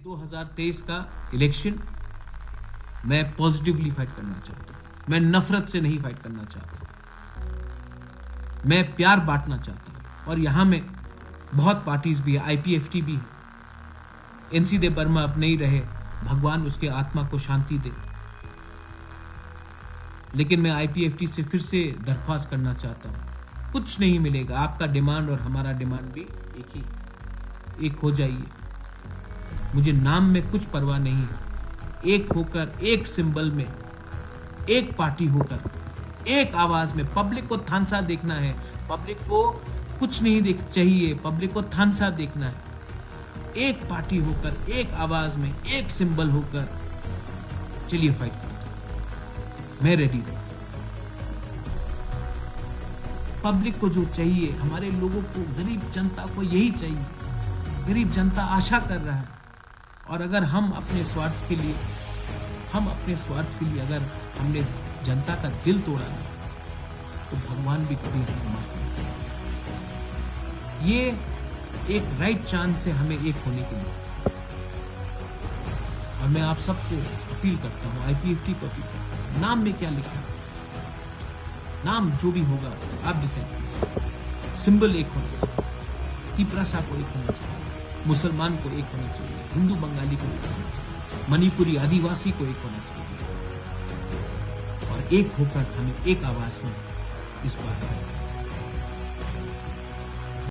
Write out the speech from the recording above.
2023 का इलेक्शन मैं positively fight करना चाहता हूं। मैं नफरत से नहीं फाइट करना चाहता, मैं प्यार बांटना चाहता हूं। और यहां में बहुत पार्टीज भी है, आईपीएफटी भी है। एनसी दे वर्मा अब नहीं रहे, भगवान उसके आत्मा को शांति दे। लेकिन मैं आईपीएफटी से फिर से दरख्वास्त करना चाहता हूं, कुछ नहीं मिलेगा। आपका डिमांड और हमारा डिमांड भी एक हो जाइए। मुझे नाम में कुछ परवाह नहीं है। एक होकर, एक सिंबल में, एक पार्टी होकर, एक आवाज में। पब्लिक को थानसा देखना है, पब्लिक को कुछ नहीं चाहिए, पब्लिक को थानसा देखना है। एक पार्टी होकर, एक आवाज में, एक सिंबल होकर चलिए फाइट करते हैं। मैं रेडी हूं। पब्लिक को जो चाहिए, हमारे लोगों को, गरीब जनता को यही चाहिए। गरीब जनता आशा कर रहा है। और अगर हम अपने स्वार्थ के लिए अगर हमने जनता का दिल तोड़ा ना, तो भगवान भी कभी हमें माफ नहीं करेगा। ये एक राइट चांस है हमें एक होने के लिए। और मैं आप सबको अपील करता हूं, आईपीएफटी को अपील करता हूं, नाम में क्या लिखा है, नाम जो भी होगा आप डिसाइड कीजिए। सिंबल एक होना चाहिए, तिपरासा को एक होना चाहिए, मुसलमान को एक होना चाहिए, हिंदू बंगाली को एक होना चाहिए, मणिपुरी आदिवासी को एक होना चाहिए। और एक होकर हमें एक आवाज में इस बात